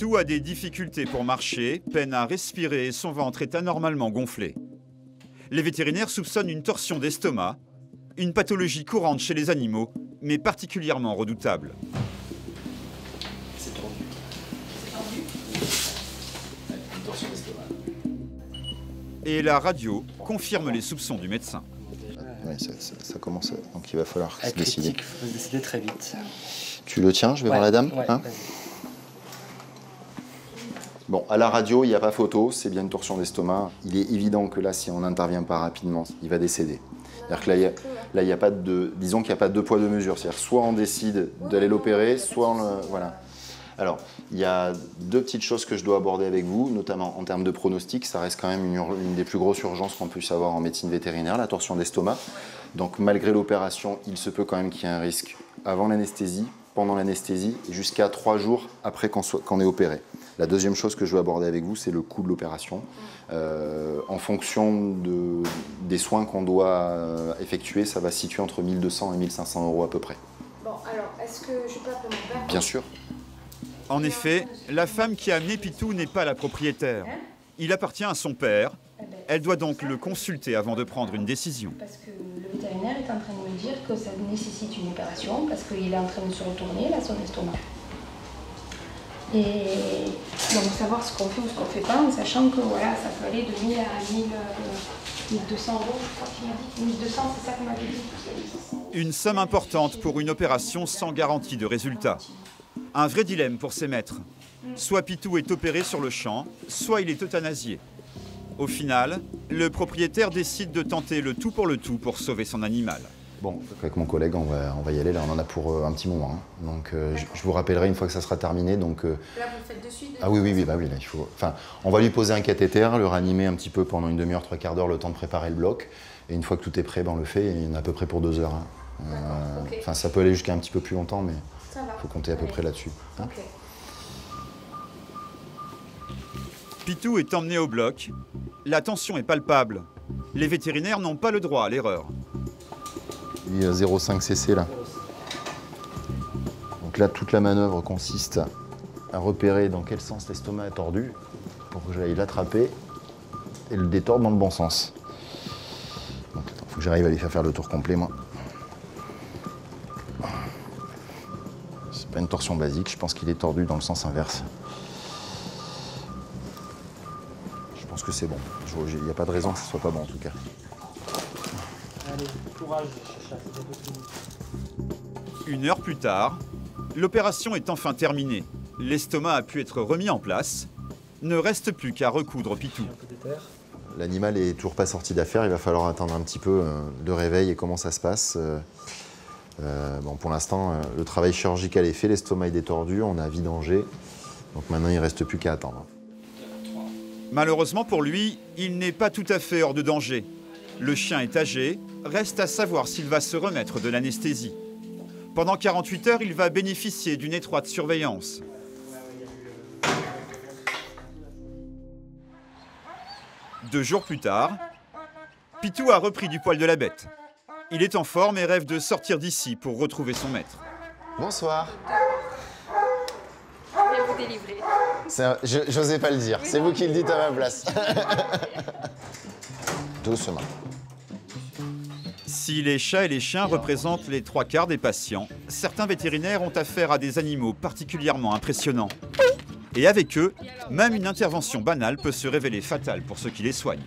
Pitou a des difficultés pour marcher, peine à respirer et son ventre est anormalement gonflé. Les vétérinaires soupçonnent une torsion d'estomac, une pathologie courante chez les animaux, mais particulièrement redoutable. C'est tendu. C'est tendu. Une torsion d'estomac. Et la radio confirme les soupçons du médecin. Oui, ça commence, donc il va falloir se décider. Il faut se décider très vite. Tu le tiens, je vais voir la dame. Ouais, hein. Bon, à la radio, il n'y a pas photo, c'est bien une torsion d'estomac. Il est évident que là, si on n'intervient pas rapidement, il va décéder. C'est-à-dire que là, il n'y a pas de, disons qu'il n'y a pas de deux poids, deux mesures. C'est-à-dire soit on décide d'aller l'opérer, soit on le... Voilà. Alors, il y a deux petites choses que je dois aborder avec vous, notamment en termes de pronostic. Ça reste quand même une des plus grosses urgences qu'on puisse avoir en médecine vétérinaire, la torsion d'estomac. Donc, malgré l'opération, il se peut quand même qu'il y ait un risque avant l'anesthésie, pendant l'anesthésie, jusqu'à 3 jours après qu'on ait opéré. La deuxième chose que je veux aborder avec vous, c'est le coût de l'opération. En fonction des soins qu'on doit effectuer, ça va se situer entre 1 200 et 1 500 € à peu près. Bon, alors, est-ce que je peux appeler mon père? Bien sûr. En effet, la femme qui a amené Pitou n'est pas la propriétaire. Il appartient à son père. Elle doit donc le consulter avant de prendre une décision. Parce que le vétérinaire est en train de me dire que ça nécessite une opération, parce qu'il est en train de se retourner, là, son estomac. Et donc savoir ce qu'on fait ou ce qu'on ne fait pas, en sachant que voilà, ça peut aller de 1000 à 1200 €, je crois qu'il m'a dit. 1200, c'est ça qu'on m'avait dit. Une somme importante pour une opération sans garantie de résultat. Un vrai dilemme pour ses maîtres. Soit Pitou est opéré sur le champ, soit il est euthanasié. Au final, le propriétaire décide de tenter le tout pour sauver son animal. Bon, avec mon collègue, on va y aller. Là, on en a pour un petit moment. Hein. Donc, je vous rappellerai une fois que ça sera terminé. Donc, là, vous le faites de suite? Ah oui, bah oui. Là, il faut. Enfin, on va lui poser un cathéter, le ranimer un petit peu pendant une demi-heure, 3/4 d'heure, le temps de préparer le bloc. Et une fois que tout est prêt, ben, on le fait. Et il y en a à peu près pour 2 heures. Hein. Okay. Enfin, ça peut aller jusqu'à un petit peu plus longtemps, mais il faut compter à peu près là-dessus. Hein. Okay. Pitou est emmené au bloc. La tension est palpable. Les vétérinaires n'ont pas le droit à l'erreur. Il y a 0,5 cc là. Donc là, toute la manœuvre consiste à repérer dans quel sens l'estomac est tordu pour que j'aille l'attraper et le détordre dans le bon sens. Donc il faut que j'arrive à lui faire le tour complet, moi. C'est pas une torsion basique, je pense qu'il est tordu dans le sens inverse. Je pense que c'est bon. Il n'y a pas de raison que ce soit pas bon en tout cas. Allez, courage, chacha, c'est 1 heure plus tard, l'opération est enfin terminée. L'estomac a pu être remis en place. Ne reste plus qu'à recoudre Pitou. L'animal est toujours pas sorti d'affaire, il va falloir attendre un petit peu le réveil et comment ça se passe. Bon, pour l'instant, le travail chirurgical est fait, l'estomac est détordu, on a vidangé. Donc maintenant, il ne reste plus qu'à attendre. Malheureusement pour lui, il n'est pas tout à fait hors de danger. Le chien est âgé, reste à savoir s'il va se remettre de l'anesthésie. Pendant 48 heures, il va bénéficier d'une étroite surveillance. Deux jours plus tard, Pitou a repris du poil de la bête. Il est en forme et rêve de sortir d'ici pour retrouver son maître. Bonsoir. Je vais vous délivrer. J'osais pas le dire, c'est vous qui le dites à ma place. Doucement. Si les chats et les chiens représentent les 3/4 des patients, certains vétérinaires ont affaire à des animaux particulièrement impressionnants. Et avec eux, même une intervention banale peut se révéler fatale pour ceux qui les soignent.